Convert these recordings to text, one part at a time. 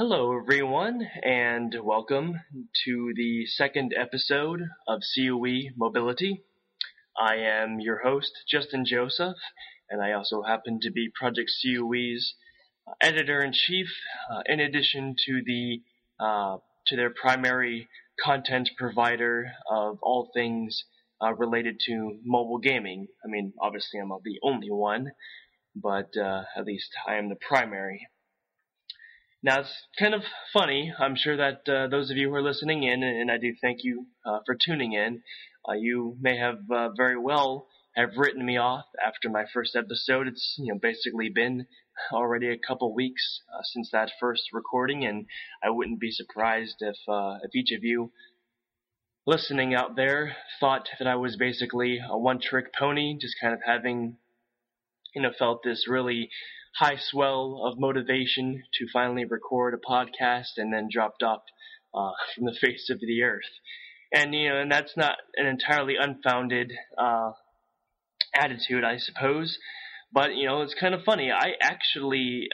Hello, everyone, and welcome to the second episode of COE Mobility. I am your host, Justin Joseph, and I also happen to be Project COE's editor-in-chief, in addition to their primary content provider of all things related to mobile gaming. I mean, obviously, I'm not the only one, but at least I am the primary. Now, it's kind of funny. I'm sure that those of you who are listening in, and I do thank you for tuning in, you may have very well have written me off after my first episode. It's basically been already a couple weeks since that first recording, and I wouldn't be surprised if each of you listening out there thought that I was basically a one-trick pony, just kind of having felt this really high swell of motivation to finally record a podcast and then dropped off from the face of the earth. And that's not an entirely unfounded attitude, I suppose. But, it's kind of funny. I actually,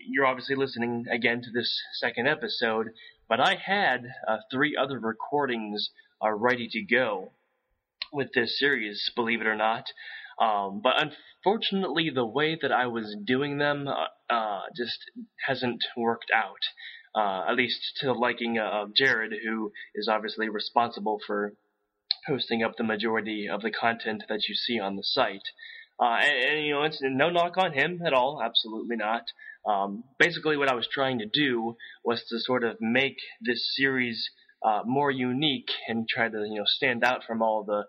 you're obviously listening again to this second episode, but I had 3 other recordings ready to go with this series, believe it or not. But unfortunately, the way that I was doing them just hasn't worked out, at least to the liking of Jared, who is obviously responsible for posting up the majority of the content that you see on the site. And it's no knock on him at all, absolutely not. Basically, what I was trying to do was to sort of make this series more unique and try to stand out from all the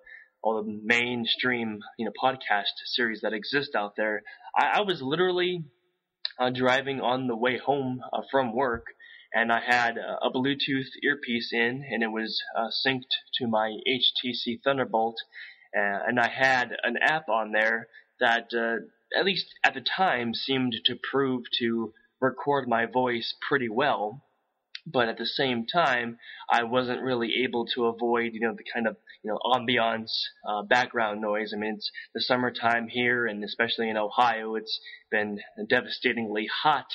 mainstream podcast series that exist out there. I was literally driving on the way home from work, and I had a Bluetooth earpiece in, and it was synced to my HTC Thunderbolt, and I had an app on there that at least at the time seemed to prove to record my voice pretty well. But at the same time, I wasn't really able to avoid, the kind of, ambiance, background noise. I mean, it's the summertime here, and especially in Ohio, it's been devastatingly hot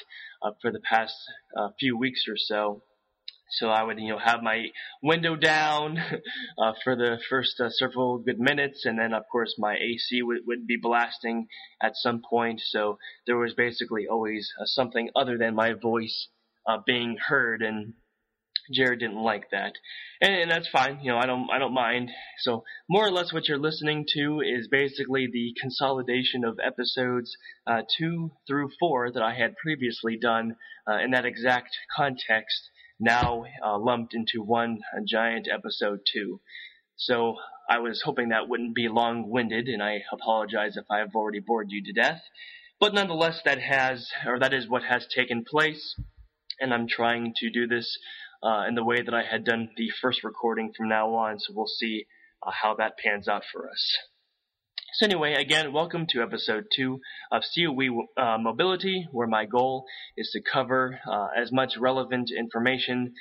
for the past few weeks or so. So I would, have my window down for the first several good minutes, and then, of course, my AC would be blasting at some point. So there was basically always something other than my voice being heard, and Jared didn't like that, and that's fine. I don't mind. So more or less, what you're listening to is basically the consolidation of episodes 2 through 4 that I had previously done in that exact context, now lumped into one giant episode 2. So I was hoping that wouldn't be long-winded, and I apologize if I've already bored you to death. But nonetheless, that is what has taken place. And I'm trying to do this in the way that I had done the first recording from now on, so we'll see how that pans out for us. So anyway, again, welcome to episode 2 of COE Mobility, where my goal is to cover as much relevant information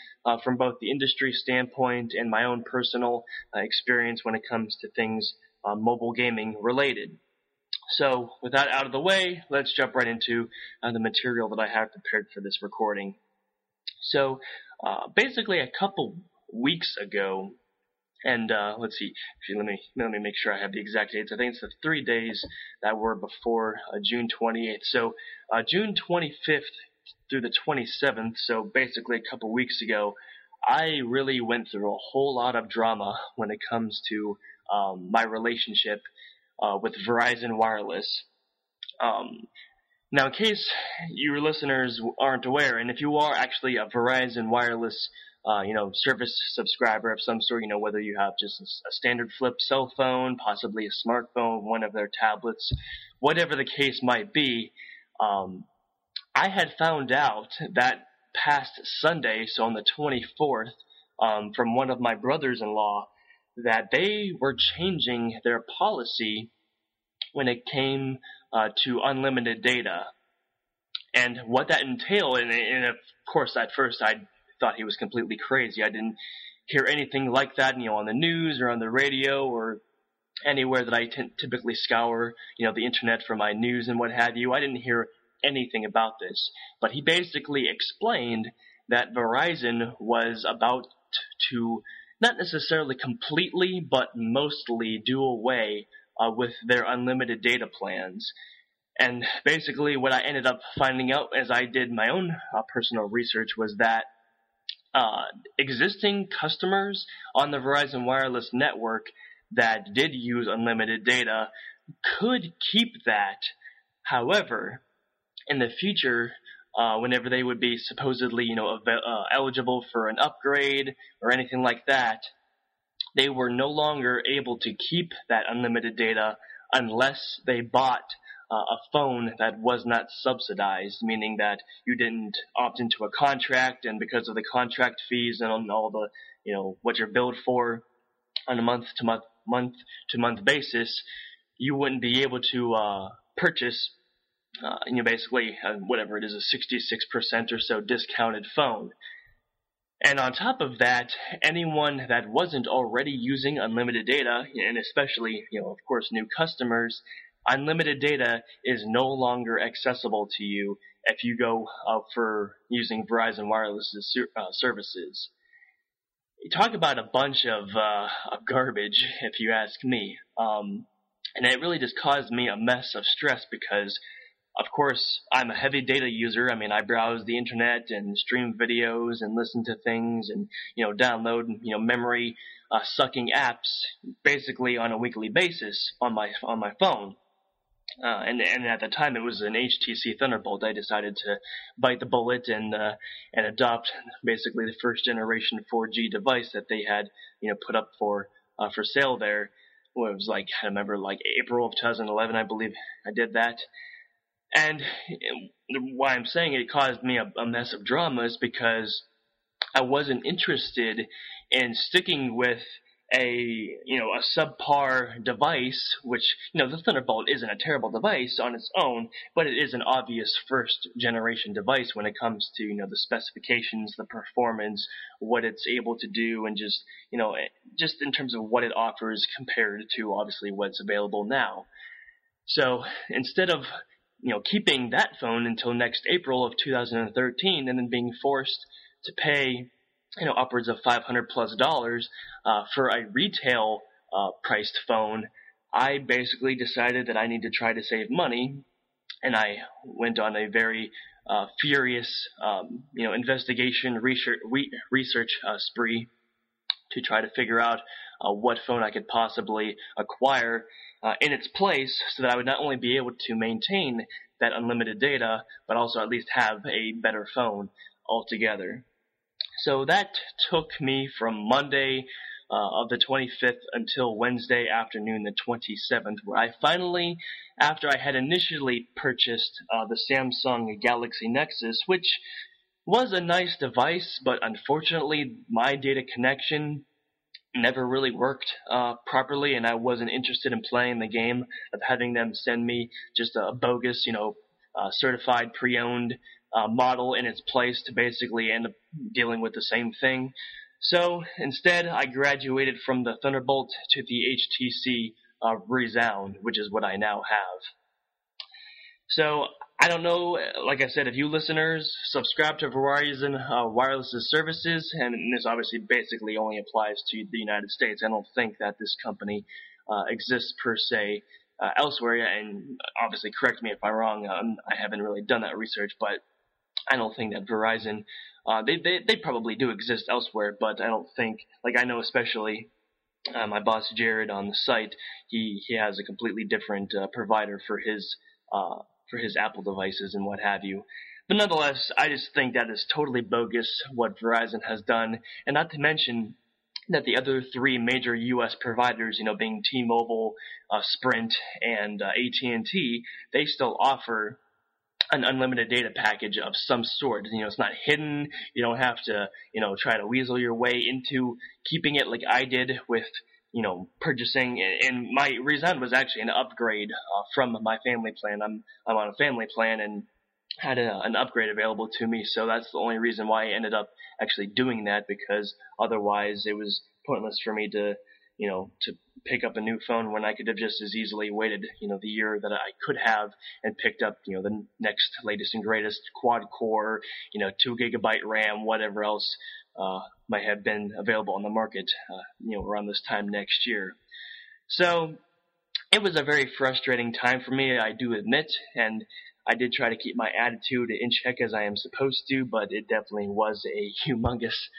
from both the industry standpoint and my own personal experience when it comes to things mobile gaming related. So with that out of the way, let's jump right into the material that I have prepared for this recording. So basically a couple weeks ago, and let's see, let me make sure I have the exact dates. I think it's the 3 days that were before June 28th. So June 25th through the 27th, so basically a couple weeks ago, I really went through a whole lot of drama when it comes to my relationship with Verizon Wireless. Now, in case your listeners aren't aware, and if you are actually a Verizon Wireless, service subscriber of some sort, whether you have just a standard flip cell phone, possibly a smartphone, one of their tablets, whatever the case might be, I had found out that past Sunday, so on the 24th, from one of my brothers-in-law, that they were changing their policy when it came to unlimited data. And what that entailed, and of course at first I thought he was completely crazy. I didn't hear anything like that, on the news or on the radio or anywhere that I typically scour, the internet for my news and what have you. I didn't hear anything about this. But he basically explained that Verizon was about to not necessarily completely, but mostly do away with their unlimited data plans. And basically what I ended up finding out as I did my own personal research was that existing customers on the Verizon Wireless network that did use unlimited data could keep that. However, in the future, whenever they would be supposedly, eligible for an upgrade or anything like that, they were no longer able to keep that unlimited data unless they bought a phone that was not subsidized, meaning that you didn't opt into a contract, and because of the contract fees and on all the, what you're billed for on a month-to-month basis, you wouldn't be able to purchase, basically whatever it is, a 66% or so discounted phone. And on top of that, anyone that wasn't already using unlimited data, and especially, of course, new customers, unlimited data is no longer accessible to you if you go for using Verizon Wireless's services. You talk about a bunch of garbage, if you ask me. And it really just caused me a mess of stress because, of course, I'm a heavy data user. I mean, I browse the internet and stream videos and listen to things and, download, memory sucking apps basically on a weekly basis on my phone. And at the time it was an HTC Thunderbolt. I decided to bite the bullet and adopt basically the first generation 4G device that they had, put up for sale there. Well, it was I remember April of 2011, I believe I did that. And why I'm saying it caused me a mess of drama is because I wasn't interested in sticking with a subpar device, which, the Thunderbolt isn't a terrible device on its own, but it is an obvious first generation device when it comes to, the specifications, the performance, what it's able to do, and just in terms of what it offers compared to obviously what's available now. So instead of keeping that phone until next April of 2013 and then being forced to pay upwards of $500+ for a retail priced phone, I basically decided that I need to try to save money, and I went on a very furious investigation research spree to try to figure out what phone I could possibly acquire in its place so that I would not only be able to maintain that unlimited data, but also at least have a better phone altogether. So that took me from Monday of the 25th until Wednesday afternoon, the 27th, where I finally, after I had initially purchased the Samsung Galaxy Nexus, which was a nice device, but unfortunately my data connection never really worked properly, and I wasn't interested in playing the game of having them send me just a bogus, certified pre-owned model in its place to basically end up dealing with the same thing. So instead, I graduated from the Thunderbolt to the HTC Resound, which is what I now have. So I don't know, like I said, if you listeners subscribe to Verizon Wireless's services, and this obviously basically only applies to the United States. I don't think that this company exists per se elsewhere, and obviously correct me if I'm wrong. I haven't really done that research, but I don't think that Verizon, they probably do exist elsewhere, but I don't think, I know especially my boss Jared on the site, he has a completely different provider for his Apple devices and what have you. But nonetheless, I just think that is totally bogus what Verizon has done, and not to mention that the other three major U.S. providers, being T-Mobile, Sprint, and AT&T, they still offer an unlimited data package of some sort. It's not hidden. You don't have to, try to weasel your way into keeping it like I did with, purchasing. And my Resound was actually an upgrade from my family plan. I'm on a family plan and had an upgrade available to me, so that's the only reason why I ended up actually doing that, because otherwise it was pointless for me to pick up a new phone when I could have just as easily waited, the year that I could have and picked up, the next latest and greatest quad core, 2 GB RAM, whatever else might have been available on the market, around this time next year. So it was a very frustrating time for me, I do admit, and I did try to keep my attitude in check as I am supposed to, but it definitely was a humongous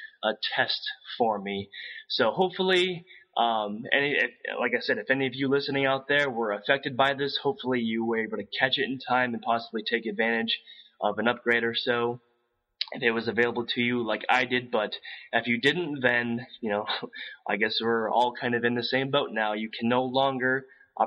test for me. So hopefully, like I said, if any of you listening out there were affected by this, hopefully you were able to catch it in time and possibly take advantage of an upgrade or so if it was available to you like I did. But if you didn't, then, I guess we're all kind of in the same boat now. You can no longer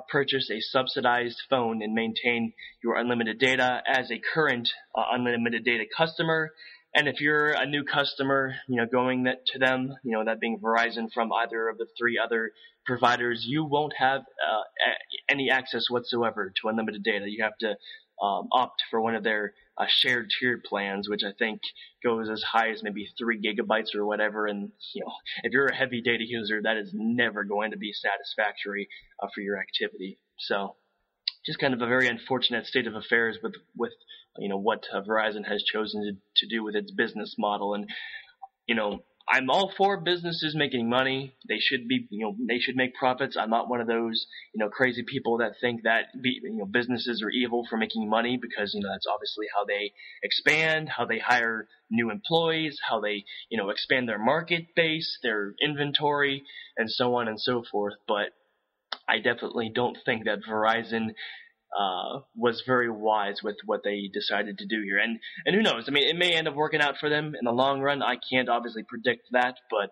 purchase a subsidized phone and maintain your unlimited data as a current unlimited data customer. And if you're a new customer, going to them, that being Verizon from either of the 3 other providers, you won't have any access whatsoever to unlimited data. You have to opt for one of their shared tiered plans, which I think goes as high as maybe 3 GB or whatever. And if you're a heavy data user, that is never going to be satisfactory for your activity. So, just kind of a very unfortunate state of affairs with what Verizon has chosen to do with its business model. And I'm all for businesses making money. They should make profits. I'm not one of those, crazy people that think that, businesses are evil for making money, because, that's obviously how they expand, how they hire new employees, how they, expand their market base, their inventory, and so on and so forth. But I definitely don't think that Verizon was very wise with what they decided to do here. And who knows? I mean, it may end up working out for them in the long run. I can't obviously predict that, but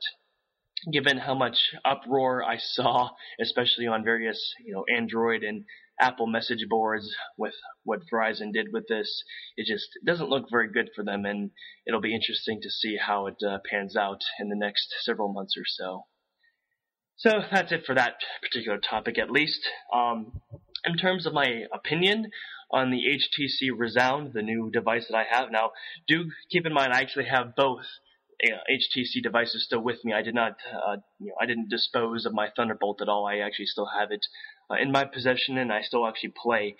given how much uproar I saw, especially on various, Android and Apple message boards with what Verizon did with this, it just doesn't look very good for them, and it'll be interesting to see how it pans out in the next several months or so. So that's it for that particular topic, at least. In terms of my opinion on the HTC Resound, the new device that I have now, do keep in mind I actually have both HTC devices still with me. I did not, I didn't dispose of my Thunderbolt at all. I actually still have it in my possession, and I still actually play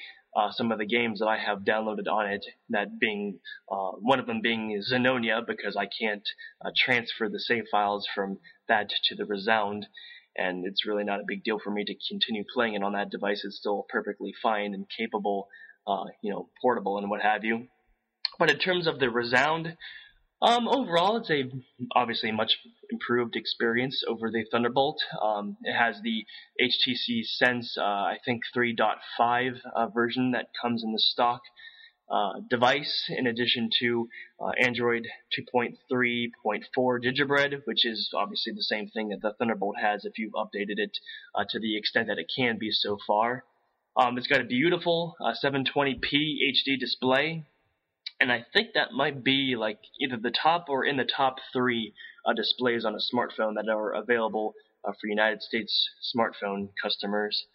some of the games that I have downloaded on it. That being one of them being Xenonia, because I can't transfer the save files from that to the Resound. And it's really not a big deal for me to continue playing it on that device. It's still perfectly fine and capable, portable and what have you. But in terms of the Resound, overall, it's obviously much improved experience over the Thunderbolt. It has the HTC Sense, I think 3.5 version that comes in the stock device, in addition to Android 2.3.4 Digibred, which is obviously the same thing that the Thunderbolt has if you've updated it to the extent that it can be so far. It's got a beautiful 720p HD display, and I think that might be like either the top or in the top 3 displays on a smartphone that are available for United States smartphone customers.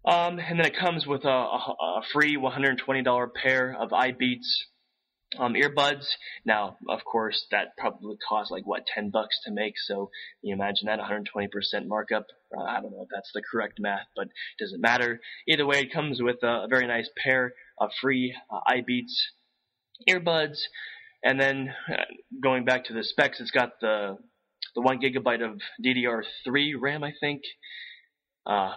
And then it comes with a free $120 pair of iBeats earbuds. Now, of course, that probably costs like $10 to make. So you imagine that 120% markup. I don't know if that's the correct math, but it doesn't matter. Either way, it comes with a very nice pair of free iBeats earbuds. And then going back to the specs, it's got the 1 GB of DDR3 RAM, I think.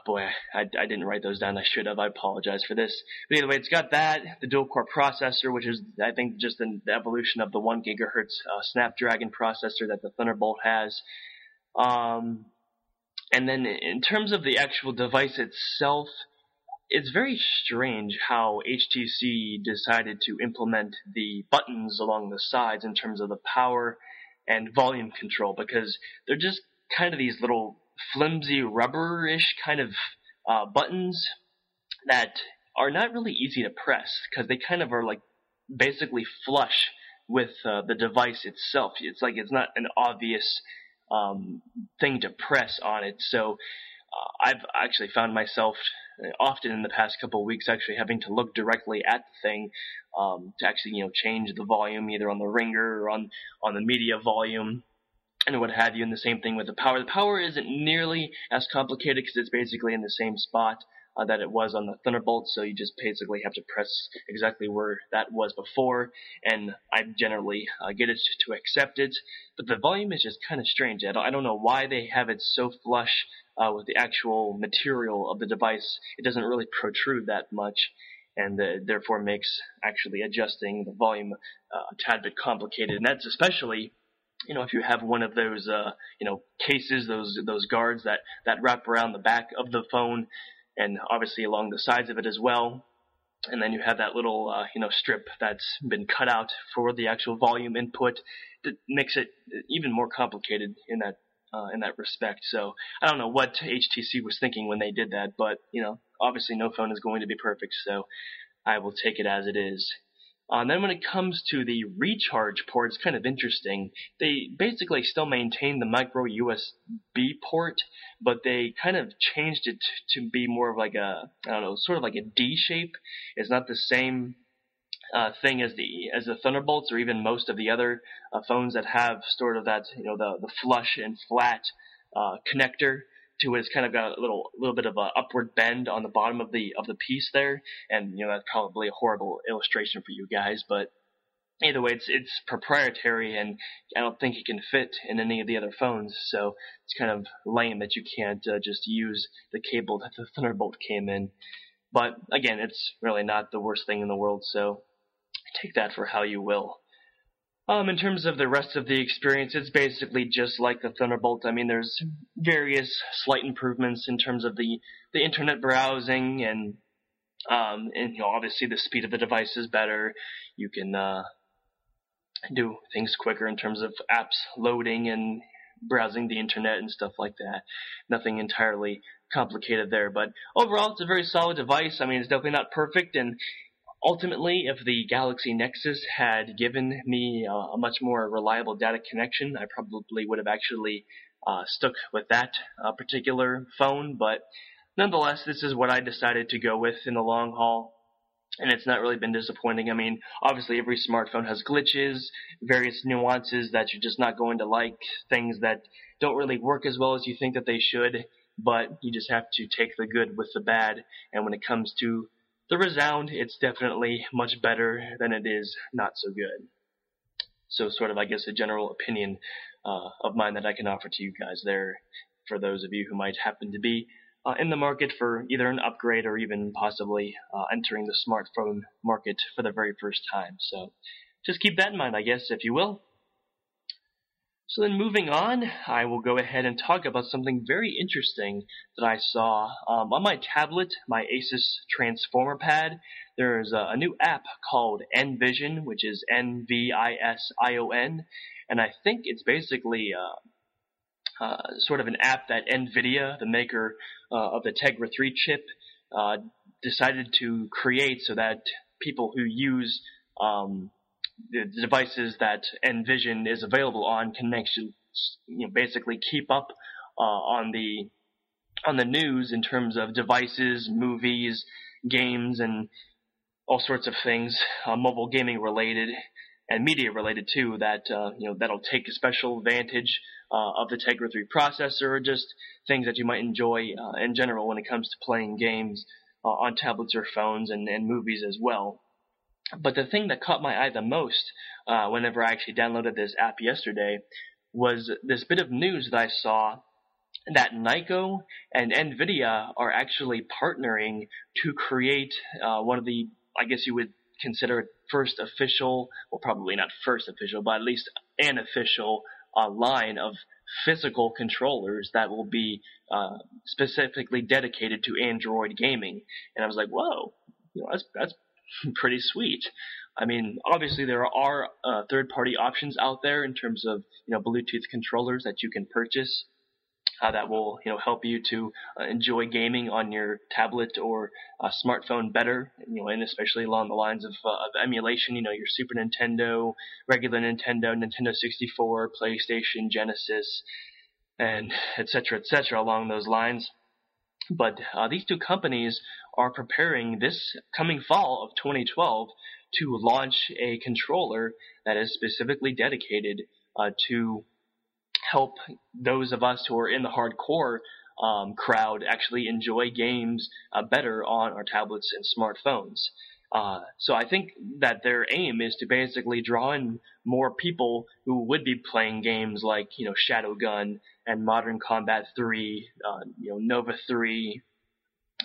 Boy, I didn't write those down. I should have. I apologize for this. But either way, it's got that, the dual-core processor, which is, I think, just the evolution of the 1 GHz Snapdragon processor that the Thunderbolt has. And then in terms of the actual device itself, it's very strange how HTC decided to implement the buttons along the sides in terms of the power and volume control, because they're just kind of these little flimsy rubber-ish kind of buttons that are not really easy to press, because they kind of are like basically flush with the device itself. It's like it's not an obvious thing to press on it. So I've actually found myself often in the past couple of weeks actually having to look directly at the thing to actually change the volume either on the ringer or on the media volume. and what have you. And the same thing with the power. The power isn't nearly as complicated because it's basically in the same spot that it was on the Thunderbolt, so you just basically have to press exactly where that was before, and I generally get it to accept it. But the volume is just kind of strange. I don't know why they have it so flush with the actual material of the device. It doesn't really protrude that much, and therefore makes actually adjusting the volume a tad bit complicated. And that's especially, if you have one of those, cases, those guards that wrap around the back of the phone, and obviously along the sides of it as well. And then you have that little, strip that's been cut out for the actual volume input that makes it even more complicated in that respect. So I don't know what HTC was thinking when they did that, but, obviously no phone is going to be perfect, so I will take it as it is. And then when it comes to the recharge port, it's kind of interesting. They basically still maintain the micro USB port, but they kind of changed it to be more of like sort of like a D shape. It's not the same thing as the Thunderbolts or even most of the other phones that have sort of that, the flush and flat connector to it. It's kind of got a little bit of a upward bend on the bottom of the piece there, and that's probably a horrible illustration for you guys, but either way, it's proprietary, and I don't think it can fit in any of the other phones, so it's kind of lame that you can't just use the cable that the Thunderbolt came in. But again, it's really not the worst thing in the world, so take that for how you will. In terms of the rest of the experience, it's basically just like the Thunderbolt. I mean, there's various slight improvements in terms of the internet browsing, and obviously the speed of the device is better. You can do things quicker in terms of apps loading and browsing the internet and stuff like that. Nothing entirely complicated there, but overall, it's a very solid device. I mean, it's definitely not perfect, and ultimately, if the Galaxy Nexus had given me a much more reliable data connection, I probably would have actually stuck with that particular phone. But nonetheless, this is what I decided to go with in the long haul, and it's not really been disappointing. I mean, obviously every smartphone has glitches, various nuances that you're just not going to like, things that don't really work as well as you think that they should, but you just have to take the good with the bad. And when it comes to the resound, it's definitely much better than it is not so good. So sort of, I guess, a general opinion of mine that I can offer to you guys there, for those of you who might happen to be in the market for either an upgrade or even possibly entering the smartphone market for the very first time. So just keep that in mind, I guess, if you will. So then moving on, I will go ahead and talk about something very interesting that I saw on my tablet, my Asus Transformer Pad. There's a new app called Nvision, which is Nvision, and I think it's basically sort of an app that NVIDIA, the maker of the Tegra 3 chip, decided to create so that people who use the devices that Nvision is available on can actually, basically keep up on the news in terms of devices, movies, games, and all sorts of things, mobile gaming related and media related too. That'll take a special advantage of the Tegra 3 processor, or just things that you might enjoy in general when it comes to playing games on tablets or phones, and movies as well. But the thing that caught my eye the most whenever I actually downloaded this app yesterday was this bit of news that I saw that Nyko and NVIDIA are actually partnering to create one of the, I guess you would consider first official, well, probably not first official, but at least an official line of physical controllers that will be specifically dedicated to Android gaming. And I was like, whoa, that's pretty sweet. I mean, obviously there are third-party options out there in terms of Bluetooth controllers that you can purchase that will help you to enjoy gaming on your tablet or smartphone better. And especially along the lines of emulation. Your Super Nintendo, regular Nintendo, Nintendo 64, PlayStation, Genesis, and etc. along those lines. But these two companies are preparing this coming fall of 2012 to launch a controller that is specifically dedicated to help those of us who are in the hardcore crowd actually enjoy games better on our tablets and smartphones. So I think that their aim is to basically draw in more people who would be playing games like, Shadowgun and Modern Combat 3, Nova 3,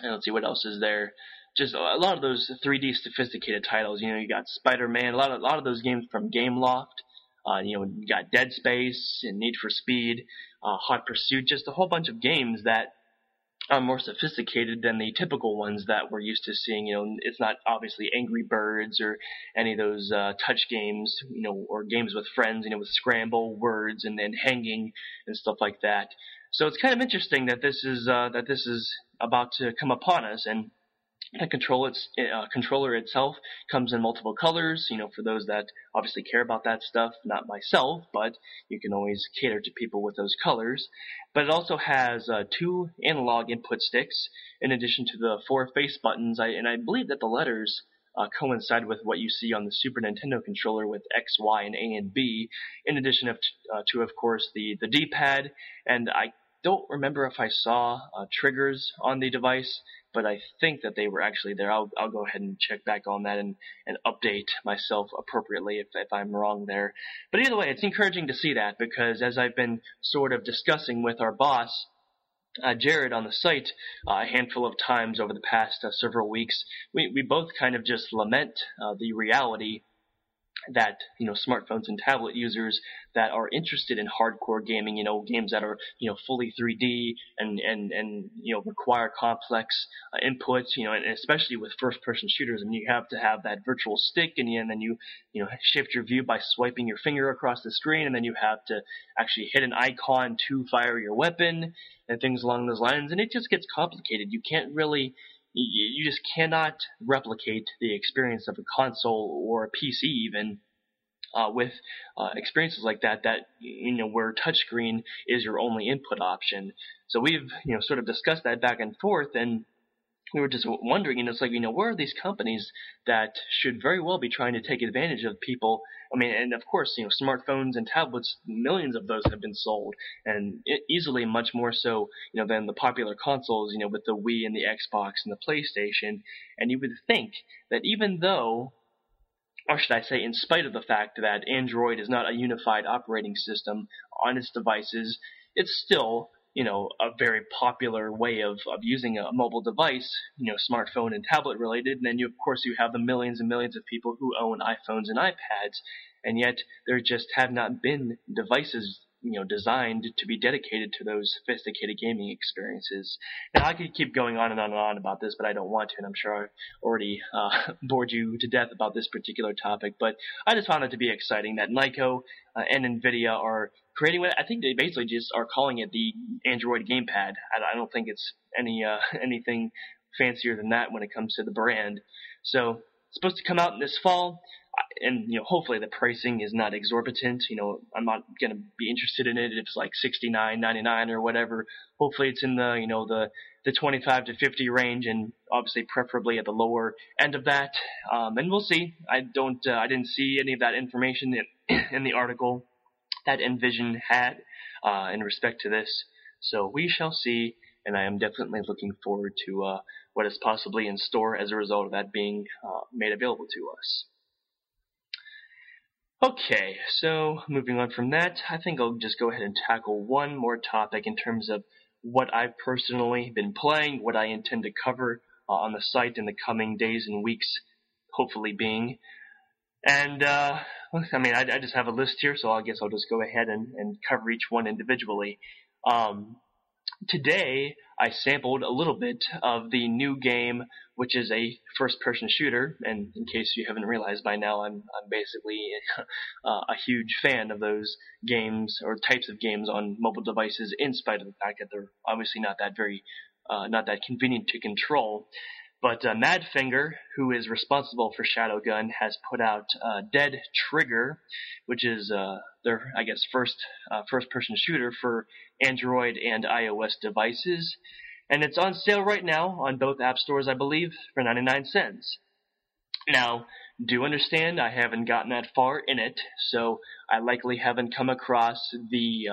and let's see what else is there. Just a lot of those 3D sophisticated titles. You got Spider-Man, a lot of those games from Gameloft. You got Dead Space and Need for Speed, Hot Pursuit, just a whole bunch of games that are more sophisticated than the typical ones that we're used to seeing. It's not obviously Angry Birds or any of those touch games, or games with friends, with scramble words and then hanging and stuff like that. So it's kind of interesting that this is about to come upon us, and the controller itself comes in multiple colors, for those that obviously care about that stuff, not myself, but you can always cater to people with those colors. But it also has 2 analog input sticks, in addition to the 4 face buttons, and I believe that the letters coincide with what you see on the Super Nintendo controller with X, Y, and A and B, in addition to, of course, the D-pad, and I don't remember if I saw triggers on the device, but I think that they were actually there. I'll go ahead and check back on that and update myself appropriately if I'm wrong there. But either way, it's encouraging to see that, because as I've been sort of discussing with our boss, Jared, on the site a handful of times over the past several weeks, we both kind of just lament the reality that smartphones and tablet users that are interested in hardcore gaming, games that are fully 3D and require complex inputs, and especially with first-person shooters, and you have to have that virtual stick, and then you shift your view by swiping your finger across the screen, and then you have to actually hit an icon to fire your weapon and things along those lines, and it just gets complicated. You just cannot replicate the experience of a console or a PC even with experiences like that where touchscreen is your only input option. So we've sort of discussed that back and forth, and we were just wondering, it's like, where are these companies that should very well be trying to take advantage of people? I mean, and of course, smartphones and tablets, millions of those have been sold, and easily much more so, than the popular consoles, with the Wii and the Xbox and the PlayStation. And you would think that even though, or should I say, in spite of the fact that Android is not a unified operating system on its devices, it's still a very popular way of using a mobile device, smartphone and tablet related. And then of course you have the millions and millions of people who own iPhones and iPads, and yet there just have not been devices designed to be dedicated to those sophisticated gaming experiences. Now, I could keep going on and on and on about this, but I don't want to, and I'm sure I've already bored you to death about this particular topic. But I just found it to be exciting that Nyko and NVIDIA are creating what I think they basically just are calling it the Android gamepad. I don't think it's anything fancier than that when it comes to the brand. So it's supposed to come out this fall. And hopefully the pricing is not exorbitant. I'm not going to be interested in it if it's like $69.99 or whatever. Hopefully it's in the 25 to 50 range, and obviously preferably at the lower end of that. And we'll see. I didn't see any of that information in the article that Envision had in respect to this. So we shall see, and I am definitely looking forward to what is possibly in store as a result of that being made available to us. Okay, so moving on from that, I think I'll just go ahead and tackle one more topic in terms of what I've personally been playing, what I intend to cover on the site in the coming days and weeks, hopefully being. And, I just have a list here, so I guess I'll just go ahead and cover each one individually. Today, I sampled a little bit of the new game, which is a first-person shooter, and in case you haven't realized by now, I'm basically a huge fan of those games or types of games on mobile devices, in spite of the fact that they're obviously not that convenient to control. But Madfinger, who is responsible for Shadowgun, has put out Dead Trigger, which is their, first-person shooter for Android and iOS devices. And it's on sale right now on both app stores, I believe, for 99 cents. Now, do understand I haven't gotten that far in it, so I likely haven't come across the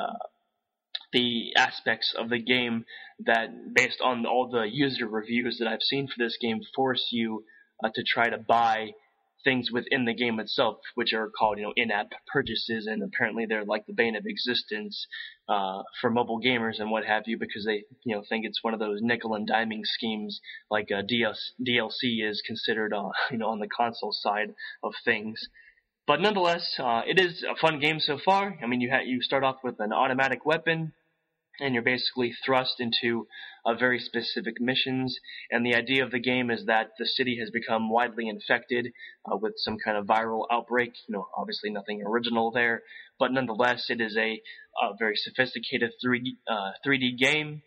the aspects of the game that, based on all the user reviews that I've seen for this game, force you to try to buy things within the game itself, which are called, in-app purchases, and apparently they're like the bane of existence for mobile gamers and what have you, because they, think it's one of those nickel and diming schemes like DLC is considered, on the console side of things. But nonetheless, it is a fun game so far. I mean, you start off with an automatic weapon, and you're basically thrust into very specific missions. And the idea of the game is that the city has become widely infected with some kind of viral outbreak. Obviously nothing original there, but nonetheless, it is a very sophisticated 3D game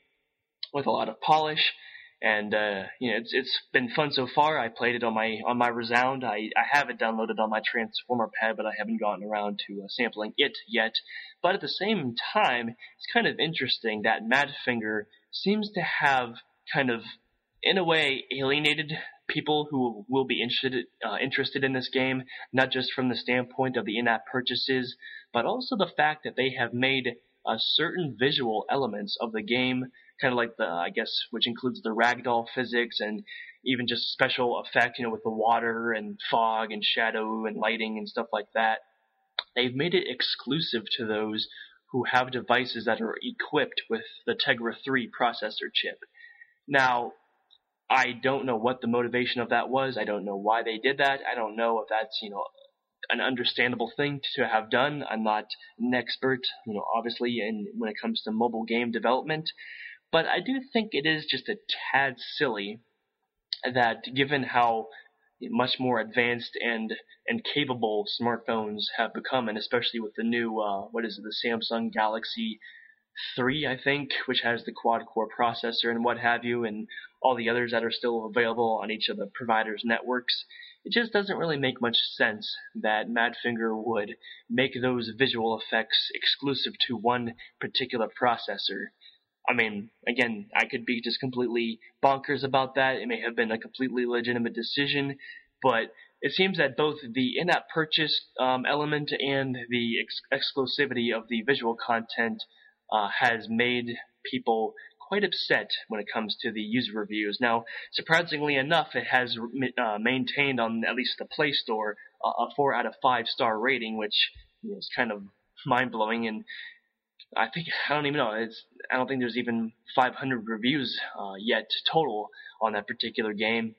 with a lot of polish. And it's been fun so far. I played it on my Resound. I have it downloaded on my Transformer pad, but I haven't gotten around to sampling it yet. But at the same time, it's kind of interesting that Madfinger seems to have kind of, in a way, alienated people who will be interested in this game, not just from the standpoint of the in-app purchases, but also the fact that they have made certain visual elements of the game, kind of like which includes the ragdoll physics and even just special effect, with the water and fog and shadow and lighting and stuff like that. They've made it exclusive to those who have devices that are equipped with the Tegra 3 processor chip. Now, I don't know what the motivation of that was. I don't know why they did that. I don't know if that's, an understandable thing to have done. I'm not an expert, obviously, when it comes to mobile game development. But I do think it is just a tad silly that, given how much more advanced and capable smartphones have become, and especially with the new, the Samsung Galaxy 3, I think, which has the quad-core processor and what have you, and all the others that are still available on each of the providers' networks, it just doesn't really make much sense that Madfinger would make those visual effects exclusive to one particular processor. I mean, again, I could be just completely bonkers about that. It may have been a completely legitimate decision, but it seems that both the in-app purchase element and the exclusivity of the visual content has made people quite upset when it comes to the user reviews. Now, surprisingly enough, it has maintained on at least the Play Store a 4 out of 5 star rating, which is kind of mind-blowing. And I don't think there's even 500 reviews yet total on that particular game.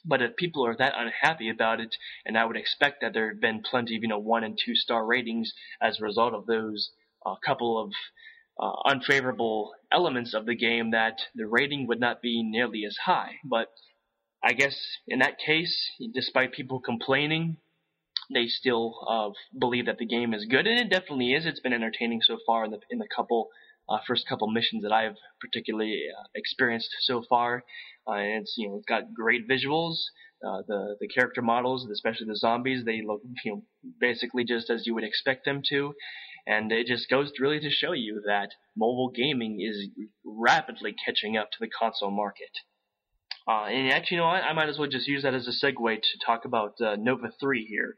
But if people are that unhappy about it, and I would expect that there have been plenty of 1 and 2 star ratings as a result of those couple of unfavorable elements of the game, that the rating would not be nearly as high. But I guess in that case, despite people complaining, they still believe that the game is good, and it definitely is. It's been entertaining so far in the first couple missions that I've particularly experienced so far. And it's got great visuals. The character models, especially the zombies, they look basically just as you would expect them to. And it just goes really to show you that mobile gaming is rapidly catching up to the console market. And actually, I might as well just use that as a segue to talk about Nova 3 here.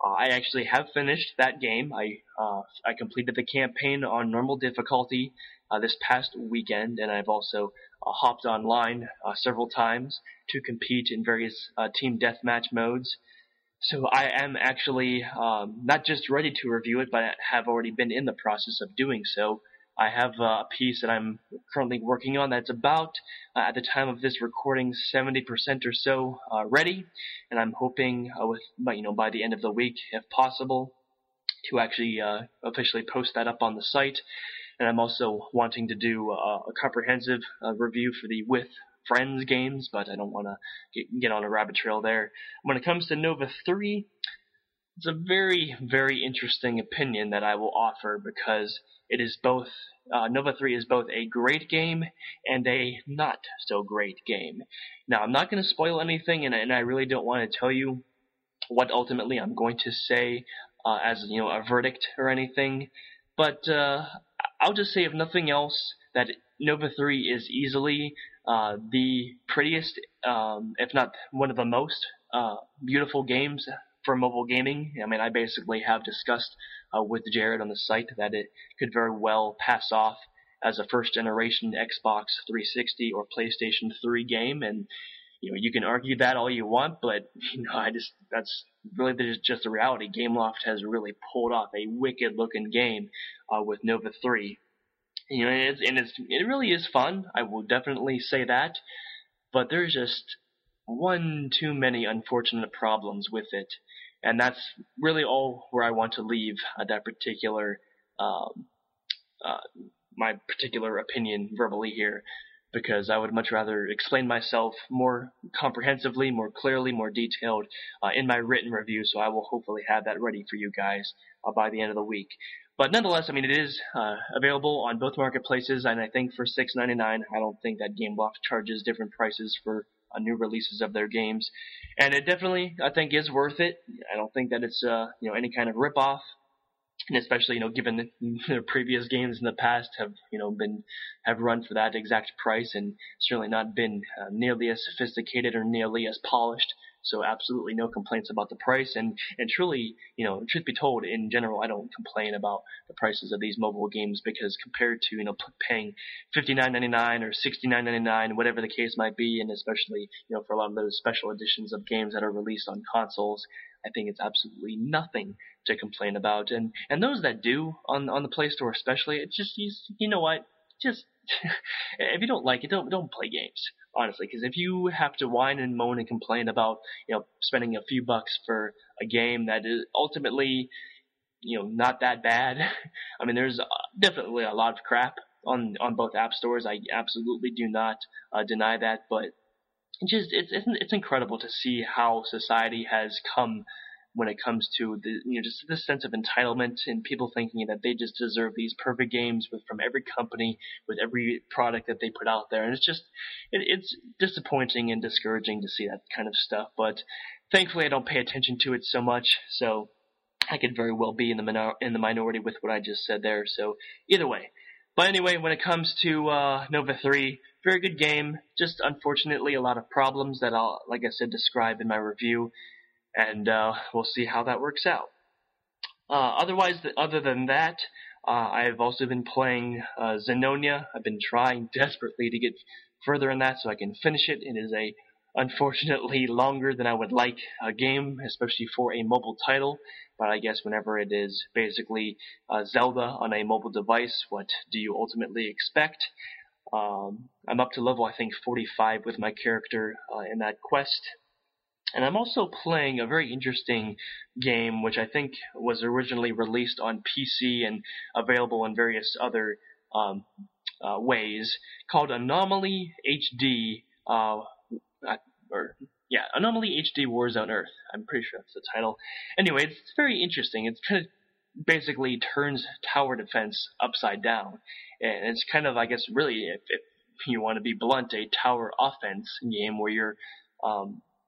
I actually have finished that game. I completed the campaign on normal difficulty this past weekend, and I've also hopped online several times to compete in various team deathmatch modes. So I am actually not just ready to review it, but have already been in the process of doing so. I have a piece that I'm currently working on that's about, at the time of this recording, 70% or so ready, and I'm hoping by the end of the week, if possible, to actually officially post that up on the site. And I'm also wanting to do a comprehensive review for the With Friends games, but I don't want to get on a rabbit trail there. When it comes to Nova 3, it's a very, very interesting opinion that I will offer, because it is both Nova 3 is both a great game and a not so great game. Now, I'm not going to spoil anything, and I really don't want to tell you what ultimately I'm going to say as a verdict or anything. But I'll just say, if nothing else, that Nova 3 is easily the prettiest, if not one of the most beautiful games for mobile gaming. I mean, I basically have discussed with Jared on the site that it could very well pass off as a first generation Xbox 360 or PlayStation 3 game, and you can argue that all you want, but that's really just the reality. Gameloft has really pulled off a wicked looking game with Nova 3. It really is fun. I will definitely say that, but there's just one too many unfortunate problems with it, and that's really all where I want to leave that particular my particular opinion verbally here, because I would much rather explain myself more comprehensively, more clearly, more detailed in my written review, so I will hopefully have that ready for you guys by the end of the week. But nonetheless, it is available on both marketplaces, and I think for $6.99, I don't think that Gameloft charges different prices for new releases of their games, and it definitely, I think, is worth it. I don't think that it's any kind of ripoff. And especially, given their previous games in the past have run for that exact price, and certainly not been nearly as sophisticated or nearly as polished. So absolutely no complaints about the price. And truly, truth be told, in general, I don't complain about the prices of these mobile games, because compared to paying $59.99 or $69.99, whatever the case might be, and especially for a lot of those special editions of games that are released on consoles, I think it's absolutely nothing to complain about. And those that do on the Play Store especially, it's just, you know what, just if you don't like it, don't play games, honestly, because if you have to whine and moan and complain about spending a few bucks for a game that is ultimately not that bad, there's definitely a lot of crap on both app stores. I absolutely do not deny that, but it's incredible to see how society has come when it comes to just this sense of entitlement and people thinking that they just deserve these perfect games from every company with every product that they put out there. And it's disappointing and discouraging to see that kind of stuff. But thankfully, I don't pay attention to it so much, so I could very well be in the minority with what I just said there. So either way. But anyway, when it comes to Nova 3, very good game. Just unfortunately a lot of problems that I'll, like I said, describe in my review. And we'll see how that works out. Other than that, I've also been playing Xenonia. I've been trying desperately to get further in that so I can finish it. It is unfortunately longer than I would like a game, especially for a mobile title. But I guess whenever it is basically Zelda on a mobile device, what do you ultimately expect? I'm up to level, I think, 45 with my character in that quest. And I'm also playing a very interesting game, which I think was originally released on PC and available in various other ways, called Anomaly HD, Anomaly HD Warzone Earth. I'm pretty sure that's the title. Anyway, it's very interesting. It's kind of basically turns tower defense upside down. And it's kind of, I guess, really, if you want to be blunt, a tower offense game where you're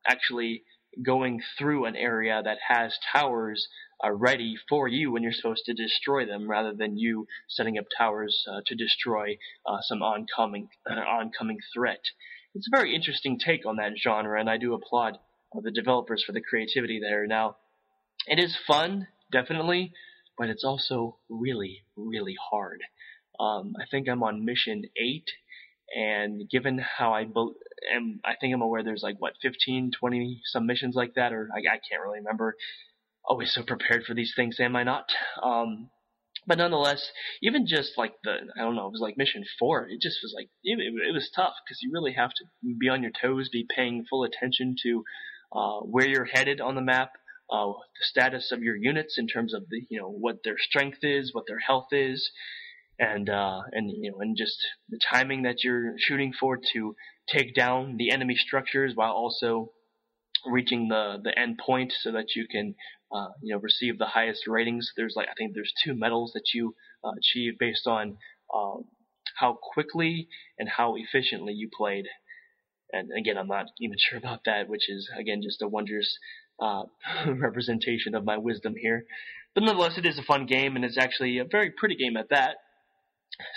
actually going through an area that has towers ready for you when you're supposed to destroy them, rather than you setting up towers to destroy some oncoming threat. It's a very interesting take on that genre, and I do applaud the developers for the creativity there. Now, it is fun, definitely, but it's also really, really hard. I think I'm on mission 8, and given how I think I'm aware there's 15, 20 some missions like that, or I can't really remember. Always so prepared for these things, am I not? But nonetheless, even just it was mission 4, it just was it was tough, because you really have to be on your toes, be paying full attention to where you're headed on the map, the status of your units in terms of what their strength is, what their health is, and just the timing that you're shooting for to take down the enemy structures while also reaching the end point so that you can receive the highest ratings. I think there's 2 medals that you achieve based on how quickly and how efficiently you played. And again, I'm not even sure about that, which is again just a wondrous representation of my wisdom here. But nonetheless, it is a fun game, and it's actually a very pretty game at that.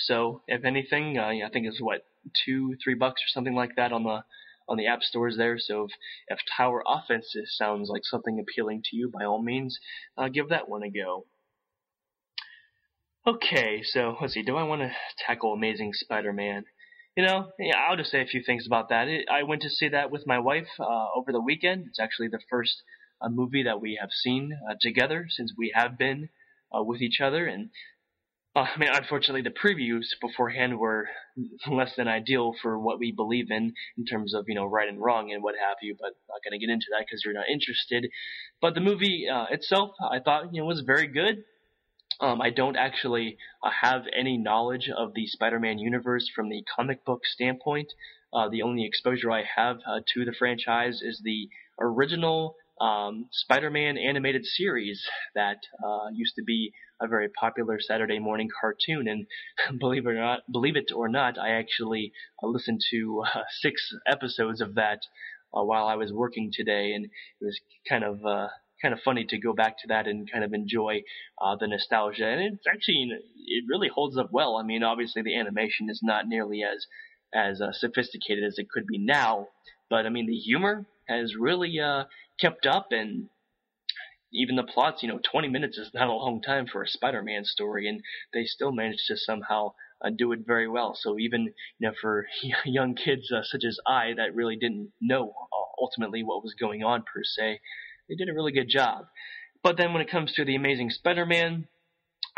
So if anything, I think it's $2-3 or something like that on the app stores there. So if tower offense sounds like something appealing to you, by all means, give that one a go. Okay, so let's see. Do I want to tackle Amazing Spider-Man? Yeah, I'll just say a few things about that. I went to see that with my wife over the weekend. It's actually the first movie that we have seen together since we have been with each other. And I mean, unfortunately, the previews beforehand were less than ideal for what we believe in terms of right and wrong and what have you. But I'm not going to get into that because you're not interested. But the movie itself, I thought was very good. I don't actually have any knowledge of the Spider-Man universe from the comic book standpoint. The only exposure I have to the franchise is the original Spider-Man animated series that used to be a very popular Saturday morning cartoon. And believe it or not, I actually listened to 6 episodes of that while I was working today, and it was kind of funny to go back to that and kind of enjoy the nostalgia. And it's actually, it really holds up well. I mean, obviously the animation is not nearly as sophisticated as it could be now, but I mean the humor has really kept up, and even the plots. 20 minutes is not a long time for a Spider-Man story, and they still managed to somehow do it very well. So even for young kids such as I that really didn't know ultimately what was going on per se, they did a really good job. But then when it comes to The Amazing Spider-Man,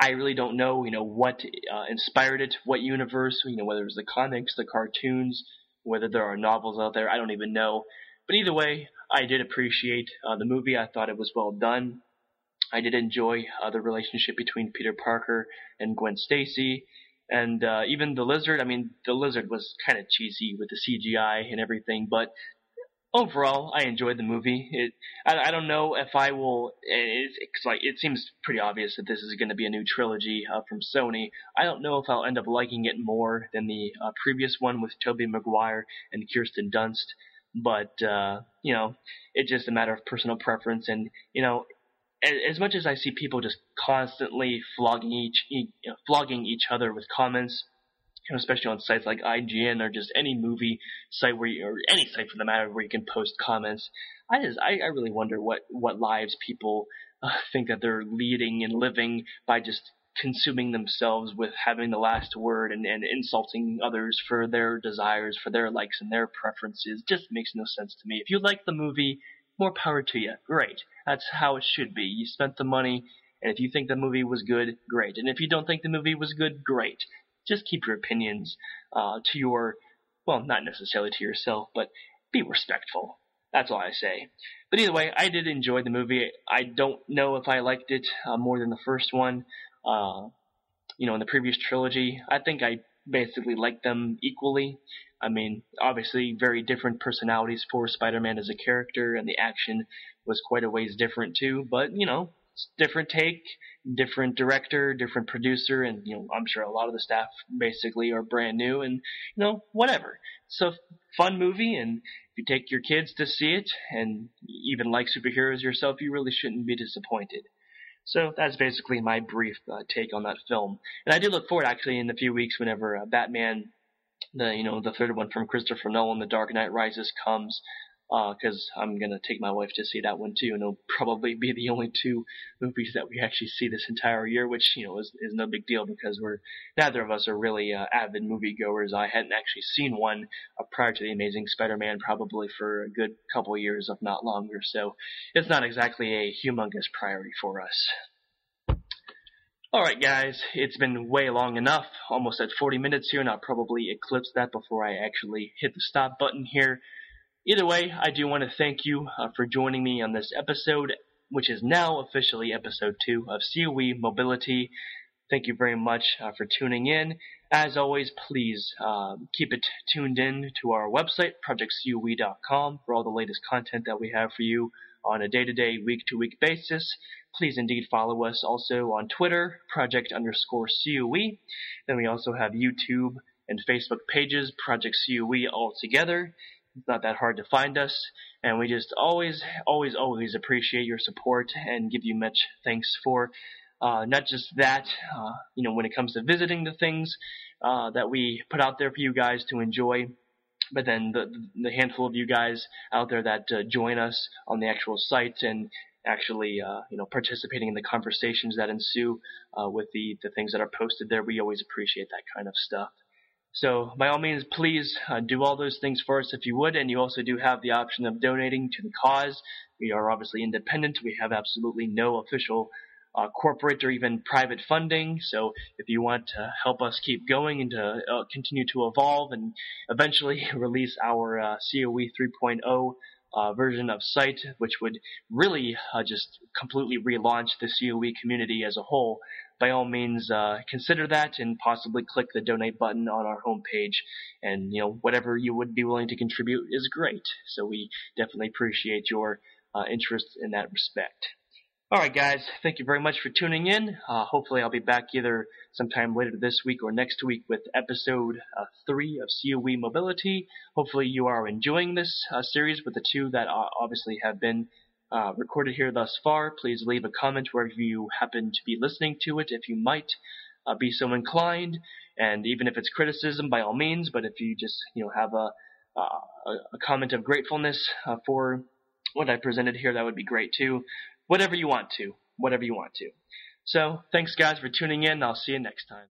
I really don't know, what inspired it, what universe, whether it was the comics, the cartoons, whether there are novels out there, I don't even know. But either way, I did appreciate the movie. I thought it was well done. I did enjoy the relationship between Peter Parker and Gwen Stacy. And even the Lizard, I mean, the Lizard was kind of cheesy with the CGI and everything, but overall, I enjoyed the movie. I don't know if I will. It seems pretty obvious that this is going to be a new trilogy from Sony. I don't know if I'll end up liking it more than the previous one with Tobey Maguire and Kirsten Dunst. But it's just a matter of personal preference. And as much as I see people just constantly flogging each other with comments, especially on sites like IGN or just any movie site or any site for the matter where you can post comments, I really wonder what lives people think that they're leading and living by just consuming themselves with having the last word and insulting others for their desires, for their likes and their preferences. Just makes no sense to me. If you like the movie, more power to you. Great. That's how it should be. You spent the money, and if you think the movie was good, great. And if you don't think the movie was good, great. Just keep your opinions to your, well, not necessarily to yourself, but be respectful. That's all I say. But either way, I did enjoy the movie. I don't know if I liked it more than the first one. In the previous trilogy, I think I basically liked them equally. I mean, obviously, very different personalities for Spider-Man as a character, and the action was quite a ways different too. But different take, different director, different producer, and I'm sure a lot of the staff basically are brand new, and whatever. It's a fun movie, and if you take your kids to see it and even like superheroes yourself, you really shouldn't be disappointed. So that's basically my brief take on that film. And I do look forward, actually, in a few weeks whenever Batman, the third one from Christopher Nolan, The Dark Knight Rises, comes, because I'm going to take my wife to see that one too, and it'll probably be the only 2 movies that we actually see this entire year, which is no big deal because neither of us are really avid moviegoers. I hadn't actually seen one prior to The Amazing Spider-Man probably for a good couple of years, if not longer, so it's not exactly a humongous priority for us. Alright guys, it's been way long enough, almost at 40 minutes here, and I'll probably eclipse that before I actually hit the stop button here. Either way, I do want to thank you for joining me on this episode, which is now officially episode 2 of COE Mobility. Thank you very much for tuning in. As always, please keep it tuned in to our website, projectcoe.com, for all the latest content that we have for you on a day-to-day, week-to-week basis. Please indeed follow us also on Twitter, project_COE. Then we also have YouTube and Facebook pages, Project COE all together. It's not that hard to find us, and we just always appreciate your support and give you much thanks for not just that, when it comes to visiting the things that we put out there for you guys to enjoy, but then the handful of you guys out there that join us on the actual site and actually participating in the conversations that ensue with the things that are posted there. We always appreciate that kind of stuff. So by all means, please do all those things for us if you would, and you also do have the option of donating to the cause. We are obviously independent. We have absolutely no official corporate or even private funding. So if you want to help us keep going and to continue to evolve and eventually release our COE 3.0 version of site, which would really just completely relaunch the COE community as a whole, by all means, consider that and possibly click the donate button on our homepage. And whatever you would be willing to contribute is great. So we definitely appreciate your interest in that respect. All right, guys, thank you very much for tuning in. Hopefully I'll be back either sometime later this week or next week with episode 3 of COE Mobility. Hopefully you are enjoying this series with the two that obviously have been recorded here thus far. Please leave a comment wherever you happen to be listening to it if you might be so inclined. And even if it's criticism, by all means, but if you just have a comment of gratefulness for what I presented here, that would be great too. Whatever you want to. So, thanks guys for tuning in. I'll see you next time.